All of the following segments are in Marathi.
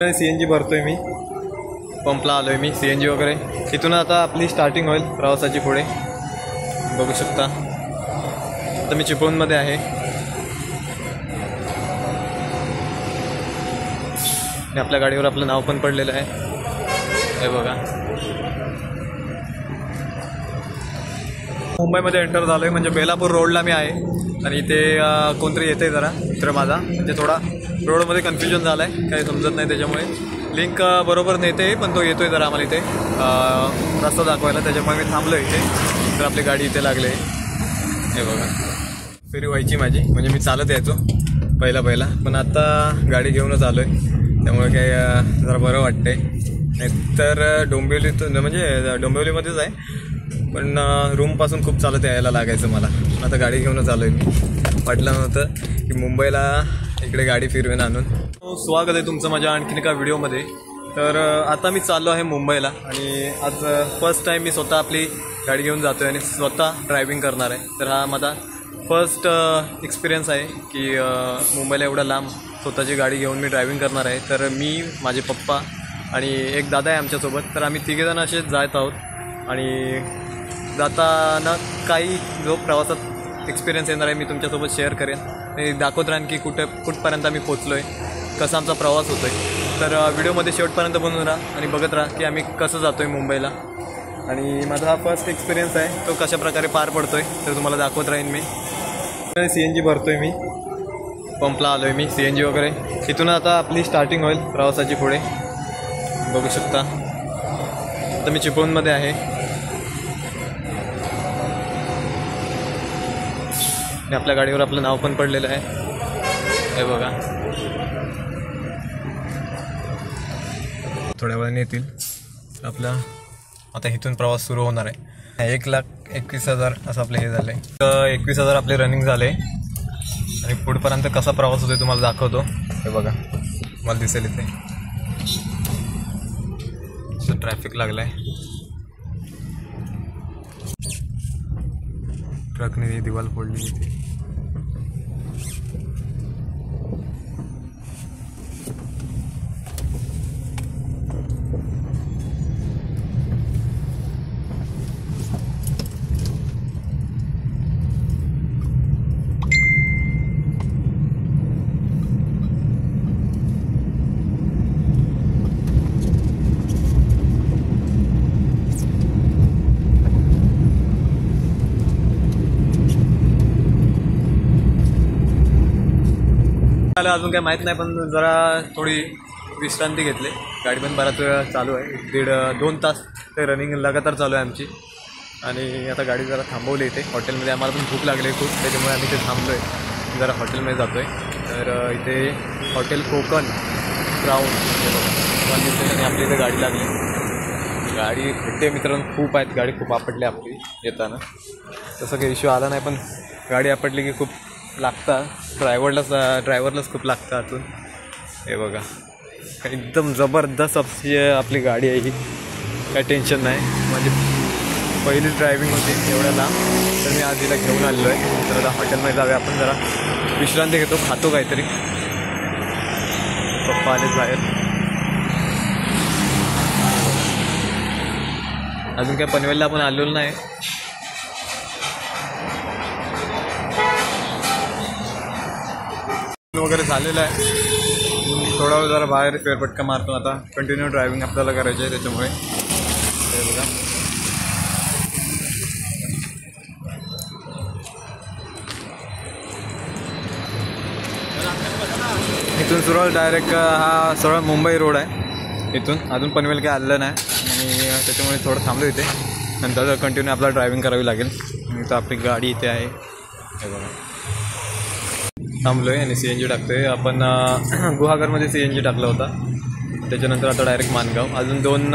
CNG भरतोय मी, पंपला आलोय मी. CNG वगैरे इथून आता आपली स्टार्टिंग होईल प्रवासाची. पुढे बघू शकता आता मी चिपळूणमध्ये आहे आणि आपल्या गाडीवर आपलं नाव पण पडलेलं आहे, हे बघा. मुंबईमध्ये एंटर झालो आहे, म्हणजे बेलापूर रोडला मी आहे. आणि इथे कोणतरी येते जरा मित्र माझा, म्हणजे थोडा रोडमध्ये कन्फ्युजन झालं आहे, काही समजत नाही. त्याच्यामुळे लिंक बरोबर नेते, पण तो येतोय जरा आम्हाला इथे रस्ता दाखवायला. त्याच्यामुळे मी थांबलो इथे, तर आपली गाडी इथे लागले. हे बघा, फेरी व्हायची माझी, म्हणजे मी चालत यायचो पहिला, पण आता गाडी घेऊनच आलो आहे. त्यामुळे काही जरा बरं वाटतंय. नाहीतर डोंबिवलीतून, म्हणजे डोंबिवलीमध्येच आहे, पण रूमपासून खूप चालत यायला लागायचं मला. पण आता गाडी घेऊनच आलो आहे मी. वाटलं नव्हतं की मुंबईला इकडे गाडी फिरवेन आणून. स्वागत आहे तुमचं माझ्या आणखीन एका व्हिडिओमध्ये. तर आता मी चाललो आहे मुंबईला, आणि आज फर्स्ट टाईम मी स्वतः आपली गाडी घेऊन जातो आहे आणि स्वतः ड्रायव्हिंग करणार आहे. तर हा माझा फर्स्ट एक्सपिरियन्स आहे की मुंबईला एवढा लांब स्वतःची गाडी घेऊन मी ड्रायव्हिंग करणार आहे. तर मी, माझे पप्पा आणि एक दादा आहे आमच्यासोबत. तर आम्ही तिघेजण असे जात आहोत. आणि जाताना काही जो प्रवासात एक्सपिरियन्स येणार आहे मी तुमच्यासोबत शेअर करेन आणि दाखवत राहीन की कुठपर्यंत आम्ही पोचलो आहे, कसा आमचा प्रवास होतो आहे. तर व्हिडिओमध्ये शेवटपर्यंत बनवून राहा आणि बघत राहा की आम्ही कसं जातो आहे मुंबईला. आणि माझा हा फर्स्ट एक्सपिरियन्स आहे, तो कशाप्रकारे पार पडतो आहे तर तुम्हाला दाखवत राहीन मी. CNG भरतो आहे मी, पंपला आलो आहे मी. CNG वगैरे इथून आता आपली स्टार्टिंग होईल प्रवासाची. पुढे बघू शकता आता मी चिपळूणमध्ये आहे आणि आपल्या गाडीवर आपलं नाव पण पडलेलं आहे, हे बघा. थोड्या वेळाने येतील आपला. आता इथून प्रवास सुरू होणार आहे. 1,21,000 असं आपलं हे झालं आहे. 21,000 आपले रनिंग झाले. आणि पुढपर्यंत कसा प्रवास होतो तुम्हाला दाखवतो, हे बघा. मला दिसेल इथे ट्रॅफिक लागलं आहे. ट्रकने दिवाल फोडली इथे. अजून काही माहीत नाही, पण जरा थोडी विश्रांती घेतली. गाडी पण बराच वेळ चालू आहे, 2 तास ते रनिंग लगातार चालू आहे आमची. आणि आता गाडी जरा थांबवली इथे हॉटेलमध्ये. आम्हाला पण भूक लागली खूप, त्याच्यामुळे आम्ही इथे थांबलो आहे. जरा हॉटेलमध्ये जातो आहे. तर इथे हॉटेल कोकण क्राऊन आणि आपली इथे गाडी लागली. गाडी खड्डे मित्रांनो खूप आहेत, गाडी खूप आपटली आपली येताना. तसं काही इश्यू आला नाही, पण गाडी आपटली की खूप लागतात. ड्रायव्हरलाच खूप लागतं आतून, हे बघा. एकदम जबरदस्त आपली गाडी आहे ही, काही टेन्शन नाही. म्हणजे पहिली ड्रायव्हिंग होती एवढ्या लांब, तर मी आज तिला घेऊन आलेलो आहे. तर आता हॉटेलमध्ये जाऊया आपण, जरा विश्रांती घेतो, खातो काहीतरी. पप्पा आलेच बाहेर. अजून काय पनवेलला आपण आलेलो नाही. वगैरे झालेलं आहे. थोडा वेळ जरा बाहेर फेरफटका मारतो. आता कंटिन्यू ड्रायव्हिंग आपल्याला करायची आहे, त्याच्यामुळे हे बघा. इथून सुरुवात डायरेक्ट हा सरळ मुंबई रोड आहे. इथून अजून पनवेल काही आलेलं नाही, आणि त्याच्यामुळे थोडं थांबलो इथे. नंतर कंटिन्यू आपल्याला ड्रायव्हिंग करावी लागेल. इथं आपली गाडी इथे आहे, हे बघा. थांबलो आहे आणि CNG टाकतो आहे आपण. गुहागरमध्ये CNG टाकला होता, त्याच्यानंतर आता डायरेक्ट मानगाव. अजून 2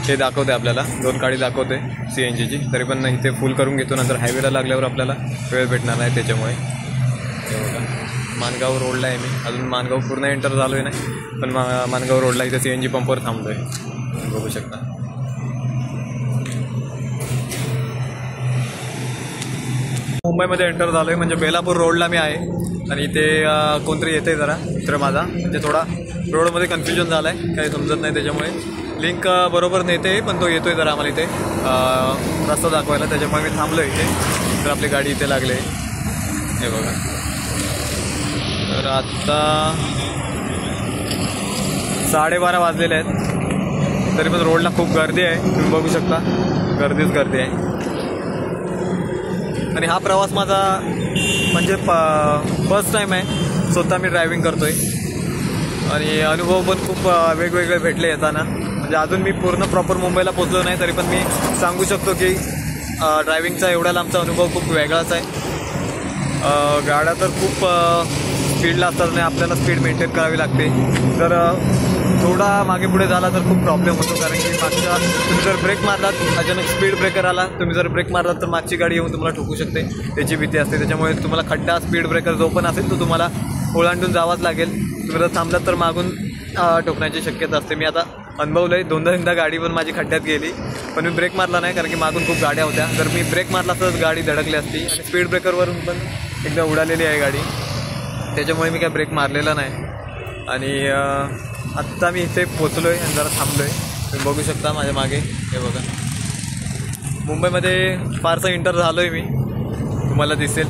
हे दाखवते आपल्याला, 2 गाडी दाखवते CNGची. तरी पण इथे फुल करून घेतो, नंतर हायवेला लागल्यावर आपल्याला वेळ भेटणार नाही, त्याच्यामुळे. मानगाव रोडला आहे मी. अजून मानगाव पूर्ण एंटर झालो आहे नाही, पण मानगाव रोडला इथे CNG पंपवर थांबतो आहे, बघू शकता. मुंबईमध्ये एंटर झालो आहे, म्हणजे बेलापूर रोडला मी आहे. आणि इथे कोणतरी येते जरा मित्र माझा, म्हणजे थोडा रोडमध्ये कन्फ्युजन झालं आहे, काही समजत नाही त्याच्यामुळे. लिंक बरोबर नेते पण तो येतोय जरा आम्हाला इथे रस्ता दाखवायला, त्याच्यामुळे मी थांबलो इथे. तर आपली गाडी इथे लागली आहे, हे बघा. तर आत्ता 12:30 वाजलेले आहेत, तरी पण रोडला खूप गर्दी आहे, तुम्ही बघू शकता. गर्दीच गर्दी आहे. आणि हा प्रवास माझा म्हणजे फर्स्ट टाईम आहे स्वतः मी ड्रायव्हिंग करतो आहे. आणि अनुभव पण खूप वेगवेगळे भेटले येताना. म्हणजे अजून मी पूर्ण प्रॉपर मुंबईला पोचलो नाही, तरी पण मी सांगू शकतो की ड्रायव्हिंगचा एवढा लांबचा अनुभव खूप वेगळाच आहे. गाड्या तर खूप स्पीडला असतात आणि आपल्याला स्पीड मेंटेन करावी लागते. तर थोडा मागे पुढे झाला तर खूप प्रॉब्लेम होतो, कारण की मागच्या तुम्ही जर ब्रेक मारलात, अचानक स्पीड ब्रेकर आला, तुम्ही जर ब्रेक मारलात तर मागची गाडी येऊन तुम्हाला ठोकू शकते, त्याची भीती असते. त्याच्यामुळे तुम्हाला खड्डा, स्पीड ब्रेकर जो पण असेल तो तुम्हाला ओलांडून जावाच लागेल. तुम्ही जर थांबलात तर मागून ठोकण्याची शक्यता असते. मी आता अनुभवलं आहे, 2दा गाडी पण माझी खड्ड्यात गेली, पण मी ब्रेक मारला नाही कारण की मागून खूप गाड्या होत्या. जर मी ब्रेक मारला तर गाडी धडकली असती. आणि स्पीड ब्रेकरवरून पण एकदा उडालेली आहे गाडी, त्याच्यामुळे मी काय ब्रेक मारलेला नाही. आणि आत्ता मी इथे पोचलो आहे आणि जरा थांबलो आहे, तुम्ही बघू शकता माझ्या मागे, हे बघा. मुंबईमध्ये फारसा इंटर झालो आहे मी, तुम्हाला दिसेल.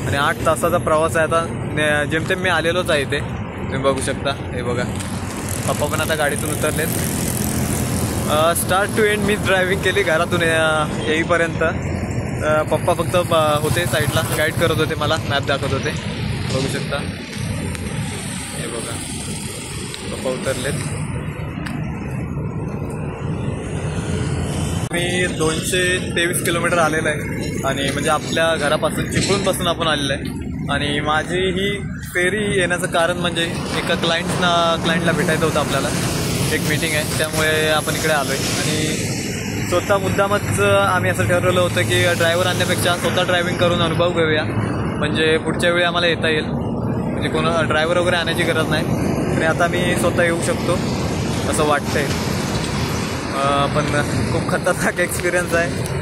आणि 8 तासाचा प्रवास आहे आता, जेमतेम मी आलेलोच आहे इथे, तुम्ही बघू शकता, हे बघा. पप्पा पण आता गाडीतून उतरलेत. स्टार्ट टू एंड मीच ड्रायव्हिंग केली घरातून येईपर्यंत. पप्पा फक्त होते साईडला, गाईड करत होते, मला मॅप दाखवत होते, बघू शकता, हे बघा. पप्पा उतरलेत. मी 223 किलोमीटर आलेलं आहे, आणि म्हणजे आपल्या घरापासून चिपळूणपासून आपण आलेलं आहे. आणि माझी ही फेरी येण्याचं कारण म्हणजे एका क्लायंटला भेटायचं होतं आपल्याला, एक मीटिंग आहे, त्यामुळे आपण इकडे आलो आहे. आणि स्वतः मुद्दामच आम्ही असं ठरवलं होतं की ड्रायव्हर आणण्यापेक्षा स्वतः ड्रायव्हिंग करून अनुभव घेऊया, म्हणजे पुढच्या वेळी आम्हाला येता येईल. म्हणजे कोणा ड्रायव्हर वगैरे आणायची गरज नाही, आणि आता मी स्वतः येऊ शकतो असं वाटतंय. पण खूप खतरनाक एक्सपिरियन्स आहे,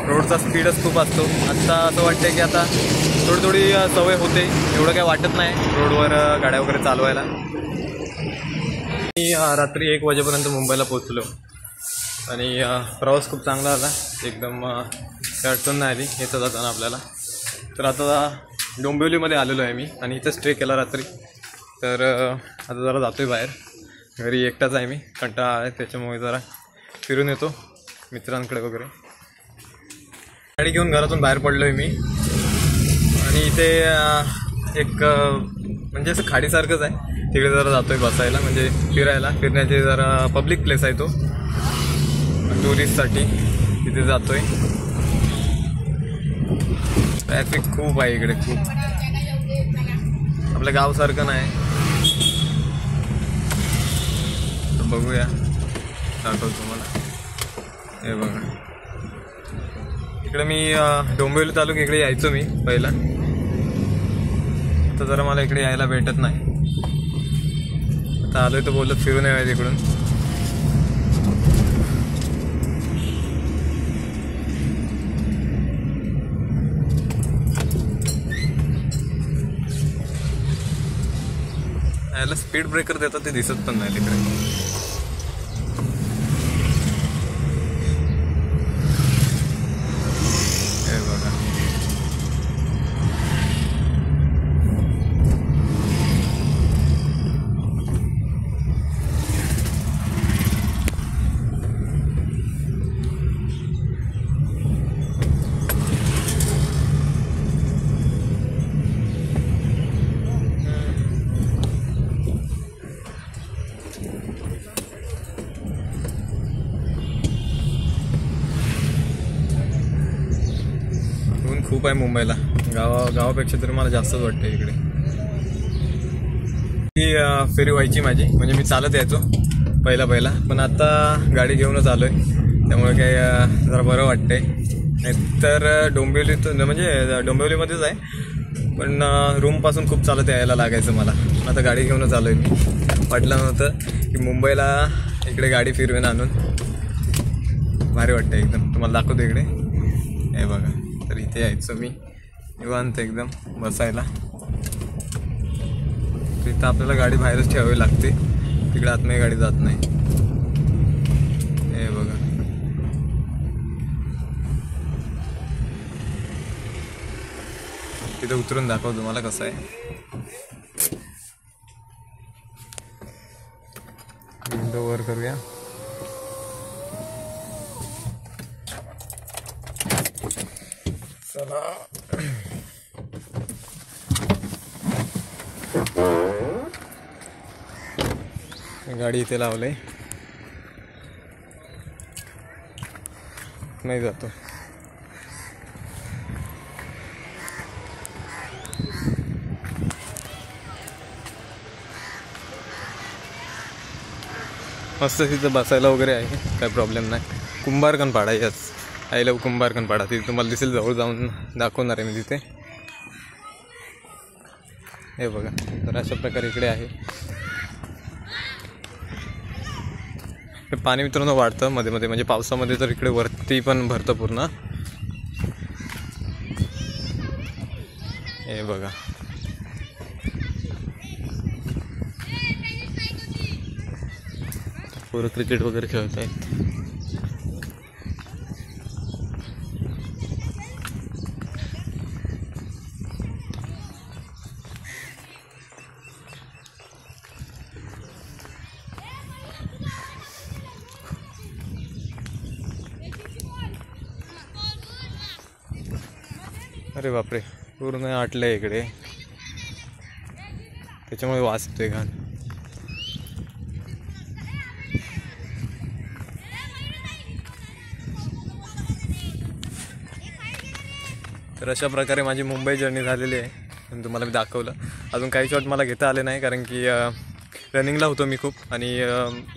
रोडचा स्पीडच खूप असतो. आत्ता असं वाटतं की आता थोडी सवय होते, एवढं काय वाटत नाही रोडवर गाड्या वगैरे चालवायला. मी रात्री 1 वाजेपर्यंत मुंबईला पोचलो, आणि प्रवास खूप चांगला झाला, एकदम काही अडचण नाही आली येतं जाताना आपल्याला. तर आता डोंबिवलीमध्ये आलेलो आहे मी, आणि इथं स्टे केला रात्री. तर आता जरा जातो आहे बाहेर, घरी एकटाच आहे मी, कंटाळा आहे, त्याच्यामुळे जरा फिरून येतो मित्रांकडे वगैरे. गाडी घेऊन घरातून बाहेर पडलो आहे मी, आणि इथे एक म्हणजे असं खाडीसारखंच आहे, तिकडे जरा जातो आहे बसायला, म्हणजे फिरण्याचे जरा पब्लिक प्लेस आहे तो, टुरिस्टसाठी तिथे जातो आहे. ट्रॅफिक खूप आहे इकडे, खूप, आपल्या गावसारखं नाही. तर बघूया, दाखवतो तुम्हाला, हे बघा. इकडे मी डोंबिवली तालुका इकडे यायचो मी पहिला, आता जरा मला इकडे यायला भेटत नाही. आता आलोय तर बोलत फिरून यावं तिकडून. याला स्पीड ब्रेकर देतात ते दिसत पण नाही तिकडे. खूप आहे मुंबईला, गावापेक्षा तरी मला जास्तच वाटतं इकडे. ही फेरी व्हायची माझी, म्हणजे मी चालत यायचो पहिला, पण आता गाडी घेऊनच आलो आहे, त्यामुळे काय जरा बरं वाटतंय. नाहीतर डोंबिवलीतून, म्हणजे डोंबिवलीमध्येच आहे, पण रूमपासून खूप चालत यायला लागायचं मला. आता गाडी घेऊनच आलो आहे मी. वाटलं नव्हतं की मुंबईला इकडे गाडी फिरवेन आणून. भारी वाटतं एकदम, तुम्हाला दाखवतो इकडे, हे बघा. तर इथे यायचं मी निवांत एकदम बसायला. तिथं आपल्याला गाडी बाहेरच ठेवावी लागते, तिकडे आतमध्ये गाडी जात नाही. हे बघा, तिथे उतरून दाखव तुम्हाला कसं आहे. विंडो वर करूया. चला, गाडी इथे लावले, नाही जातो. मस्त तिथं बसायला वगैरे आहे, काय प्रॉब्लेम नाही. कुंभारकणपाडा याच, आय लव्ह कुंभारकणपाडा. तिथे तुम्हाला दिसेल, जवळ जाऊन दाखवणार आहे मी तिथे. हे बघा, तर अशा प्रकारे इकडे आहे. पाणी मित्रांनो वाढतं मध्ये मध्ये, म्हणजे पावसामध्ये तर इकडे वरती पण भरतं पूर्ण. हे बघा, पूर्ण क्रिकेट वगैरे खेळत आहे. अरे बापरे, पूर्ण आटलंय इकडे, त्याच्यामुळे वास येतोय घाण. तर अशा प्रकारे माझी मुंबई जर्नी झालेली आहे, आणि तुम्हाला मी दाखवलं. अजून काही शॉट मला घेता आले नाही, कारण की रनिंगला होतो मी खूप, आणि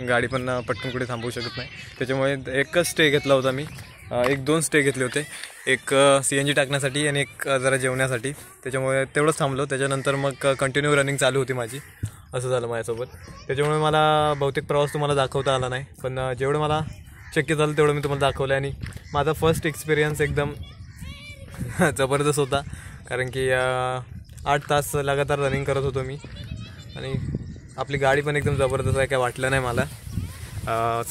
गाडी पण पटकन कुठे थांबवू शकत नाही. त्याच्यामुळे एकच स्टे घेतला होता मी, 1-2 स्टे घेतले होते. एक CNG टाकण्यासाठी आणि एक जरा जेवण्यासाठी. त्याच्यामुळे तेवढंच थांबलो. त्याच्यानंतर मग कंटिन्यू रनिंग चालू होती माझी. असं झालं माझ्यासोबत. त्याच्यामुळे मला बहुतेक प्रवास तुम्हाला दाखवता आला नाही, पण जेवढं मला शक्य झालं तेवढं मी तुम्हाला दाखवलं. आणि माझा फर्स्ट एक्सपिरियन्स एकदम जबरदस्त होता, कारण की 8 तास लगातार रनिंग करत होतो मी, आणि आपली गाडी पण एकदम जबरदस्त आहे, काय वाटलं नाही मला.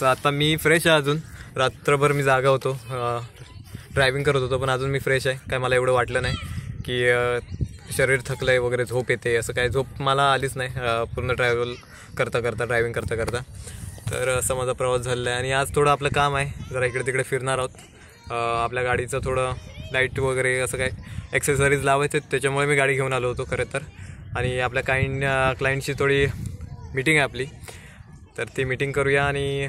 आता मी फ्रेश आहे, अजून रात्रभर मी जागा होतो, ड्रायव्हिंग करत होतो, पण अजून मी फ्रेश आहे. काय मला एवढं वाटलं नाही की शरीर थकलं आहे वगैरे, झोप येते, असं काय झोप मला आलीच नाही पूर्ण ड्रायव्हल करता करता, ड्रायव्हिंग करता करता. तर असा माझा प्रवास झालेला आहे. आणि आज थोडं आपलं काम आहे, जरा इकडे तिकडे फिरणार आहोत. आपल्या गाडीचं थोडं लाईट वगैरे असं काय ॲक्सेसरीज लावायचे, त्याच्यामुळे मी गाडी घेऊन आलो होतो खरं तर. आणि आपल्या क्लायंटची थोडी मीटिंग आहे आपली, तर ती मीटिंग करूया आणि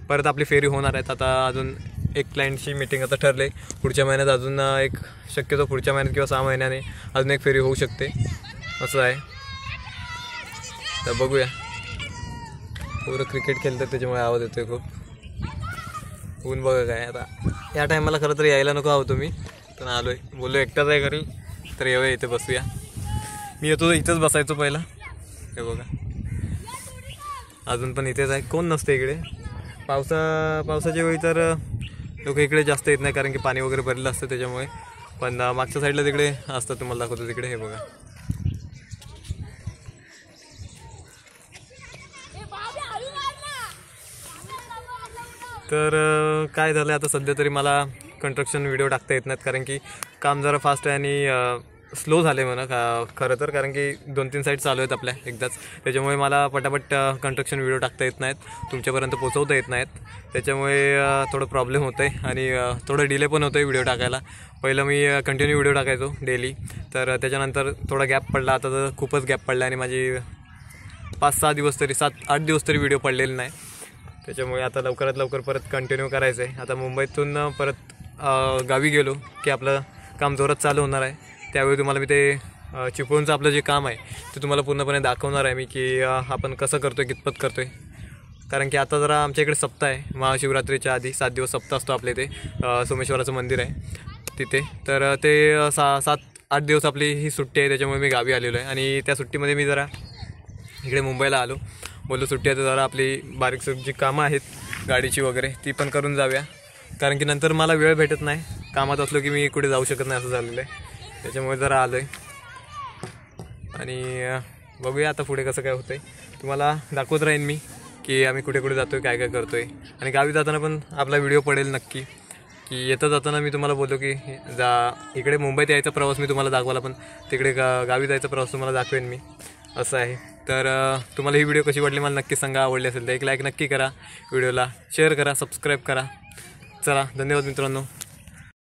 परत आपली फेरी होणार आहेत. आता अजून एक क्लायंटची मीटिंग आता ठरले, पुढच्या महिन्यात अजून एक, शक्यतो पुढच्या महिन्यात किंवा 6 महिन्याने अजून एक फेरी होऊ शकते, असं आहे. तर बघूया. पूर्ण क्रिकेट खेळतात, त्याच्यामुळे आवाज येतोय खूप. ऊन बघा काय, आता या टायमाला खरं तर यायला नको हवं तुम्ही, पण आलो आहे. बोललो एकटाच आहे घरी, तर येऊया इथे बसूया. मी येतो इथंच बसायचो पहिला. हे बघा, अजून पण इथेच आहे, कोण नसते इकडे. पावसाच्या वेळी तर लोक इकडे जास्त येत नाही, कारण की पाणी वगैरे भरलेलं असतं त्याच्यामुळे. पण मागच्या साईडला तिकडे असतात, तुम्हाला दाखवतो तिकडे. हे बघा, तर काय झालं आता सध्या तरी मला कंस्ट्रक्शन व्हिडिओ टाकता येत नाहीत, कारण की काम जरा फास्ट आहे आणि स्लो झाले म्हणा खरं तर, कारण की 2-3 साईड चालू आहेत आपल्या एकदाच. त्याच्यामुळे मला पटापट कंस्ट्रक्शन व्हिडिओ टाकता येत नाहीत, तुमच्यापर्यंत पोचवता येत नाहीत. त्याच्यामुळे थोडं प्रॉब्लेम होतं आहे, आणि थोडं डिले पण होतं आहे व्हिडिओ टाकायला. पहिलं मी कंटिन्यू व्हिडिओ टाकायचो डेली, तर त्याच्यानंतर थोडा गॅप पडला. आता तर खूपच गॅप पडला, आणि माझी 5-6 दिवस तरी 7-8 दिवस तरी व्हिडिओ पडलेले नाही. त्याच्यामुळे आता लवकरात लवकर परत कंटिन्यू करायचं आहे. आता मुंबईतून परत गावी गेलो की आपलं काम जोरात चालू होणार आहे. त्यावेळी तुम्हाला मी ते चिपळूणचं आपलं जे काम आहे ते तुम्हाला पूर्णपणे दाखवणार आहे मी, की आपण कसं करतो आहे, कितपत करतो आहे. कारण की आता जरा आमच्या इकडे सप्ताह आहे, महाशिवरात्रीच्या आधी 7 दिवस सप्ताह असतो आपल्या इथे. सोमेश्वराचं मंदिर आहे तिथे, तर ते 7-8 दिवस आपली ही सुट्टी आहे. त्याच्यामुळे मी गावी आलेलो आहे, आणि त्या सुट्टीमध्ये मी जरा इकडे मुंबईला आलो. बोललो सुट्टी आहे तर जरा आपली बारीक जी कामं आहेत गाडीची वगैरे ती पण करून जाऊया, कारण की नंतर मला वेळ भेटत नाही. कामात असलो की मी कुठे जाऊ शकत नाही, असं झालेलं आहे. त्याच्यामुळे जरा आलो आहे, आणि बघूया आता पुढे कसं काय होतं आहे, तुम्हाला दाखवत राहीन मी की आम्ही कुठे कुठे जातो आहे, काय काय करतो आहे. आणि गावी जाताना पण आपला व्हिडिओ पडेल नक्की, की येता जाताना मी तुम्हाला बोलतो की इकडे मुंबईत यायचा प्रवास मी तुम्हाला दाखवला, पण तिकडे गावी जायचा प्रवास तुम्हाला दाखवेन मी, असं आहे. तर तुम्हाला ही व्हिडिओ कशी वाटली मला नक्की सांगा. आवडली असेल तर एक लाईक नक्की करा, व्हिडिओला शेअर करा, सबस्क्राईब करा. चला, धन्यवाद मित्रांनो.